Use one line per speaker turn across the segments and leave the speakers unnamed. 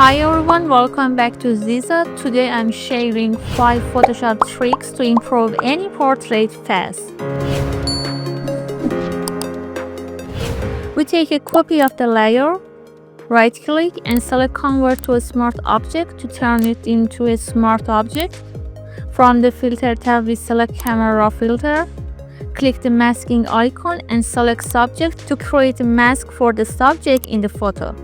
Hi everyone, welcome back to Zeezad. Today I'm sharing 5 Photoshop tricks to improve any portrait fast. We take a copy of the layer, right click and select convert to a smart object to turn it into a smart object. From the filter tab we select camera filter. Click the masking icon and select subject to create a mask for the subject in the photo.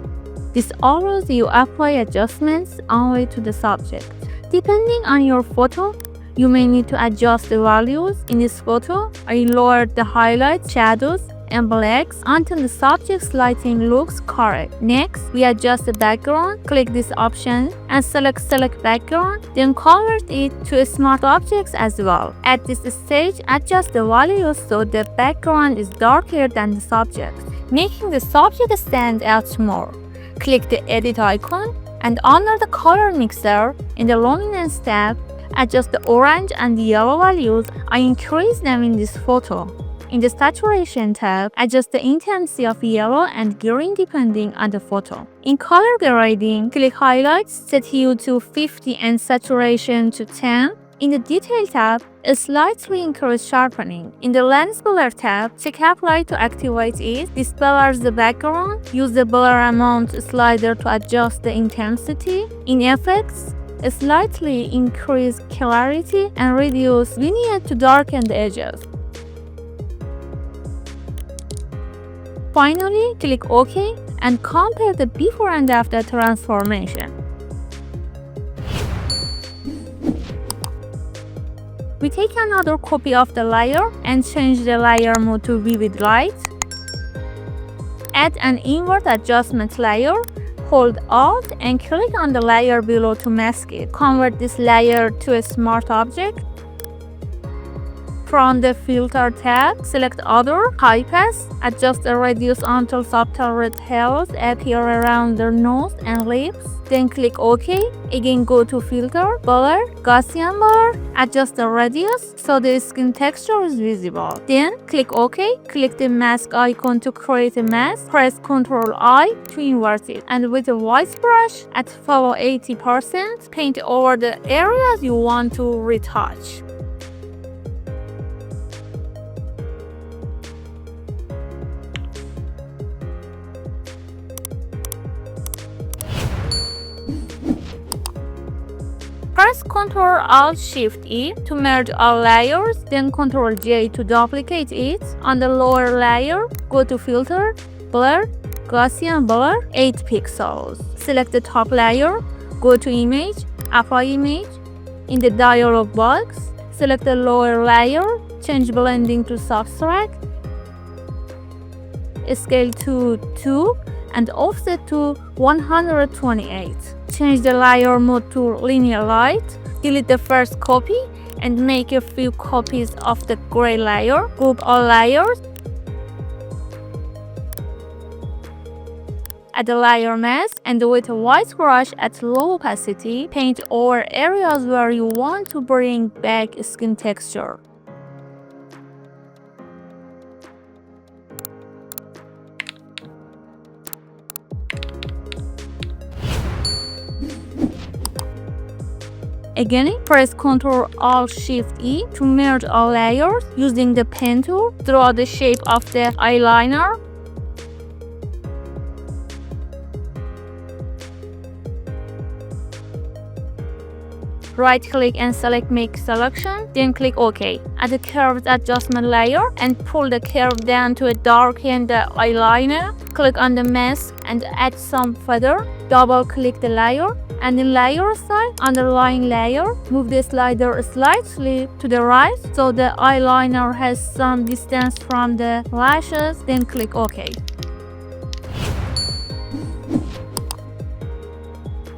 This allows you to apply adjustments only to the subject. Depending on your photo, you may need to adjust the values. In this photo, I lowered the highlights, shadows, and blacks until the subject's lighting looks correct. Next, we adjust the background. Click this option and select background, then convert it to a smart object as well. At this stage, adjust the values so the background is darker than the subject, making the subject stand out more. Click the edit icon and under the color mixer in the luminance tab, adjust the orange and the yellow values. I increase them in this photo. In the saturation tab, adjust the intensity of yellow and green depending on the photo. In color grading, click highlights, set hue to 50 and saturation to 10. In the detail tab, slightly increase sharpening. In the lens blur tab, check apply to activate it. This blurs the background. Use the blur amount slider to adjust the intensity. In effects, slightly increase clarity and reduce vignette to darken the edges. Finally, click OK and compare the before and after transformation. We take another copy of the layer and change the layer mode to vivid light. Add an invert adjustment layer. Hold Alt and click on the layer below to mask it. Convert this layer to a smart object. From the filter tab, select other, high pass, adjust the radius until subtle red hairs appear around the nose and lips. Then click OK. Again go to filter, blur, Gaussian blur, adjust the radius so the skin texture is visible. Then click OK. Click the mask icon to create a mask. Press Ctrl I to invert it. And with a white brush at follow 80%, paint over the areas you want to retouch. Press Ctrl-Alt-Shift-E to merge all layers, then Ctrl-J to duplicate it. On the lower layer, go to Filter, Blur, Gaussian Blur, 8 pixels. Select the top layer, go to Image, Apply Image. In the dialog box, select the lower layer, change blending to Subtract, Scale to 2, and Offset to 128. Change the layer mode to linear light. Delete the first copy and make a few copies of the gray layer. Group all layers. Add a layer mask and with a white brush at low opacity, paint over areas where you want to bring back skin texture. Again, press Ctrl-Alt-Shift-E to merge all layers. Using the pen tool, draw the shape of the eyeliner. Right-click and select Make Selection, then click OK. Add a curved adjustment layer and pull the curve down to darken the eyeliner. Click on the mask and add some feather. Double-click the layer. And in layer style, underlying layer, move the slider slightly to the right so the eyeliner has some distance from the lashes, then click OK.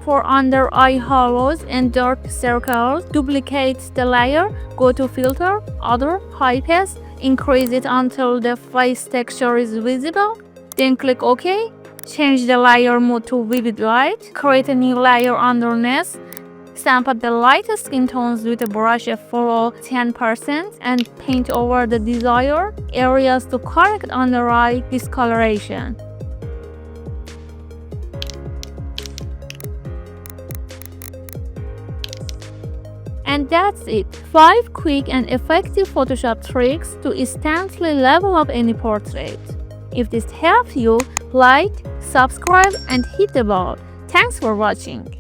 For under eye hollows and dark circles, duplicate the layer, go to Filter, Other, High Pass, increase it until the face texture is visible, then click OK. Change the layer mode to vivid light. Create a new layer underneath. Sample the light skin tones with a brush at follow 10% and paint over the desired areas to correct under eye discoloration. And that's it. 5 quick and effective Photoshop tricks to instantly level up any portrait. If this helped you, like, subscribe, and hit the bell. Thanks for watching.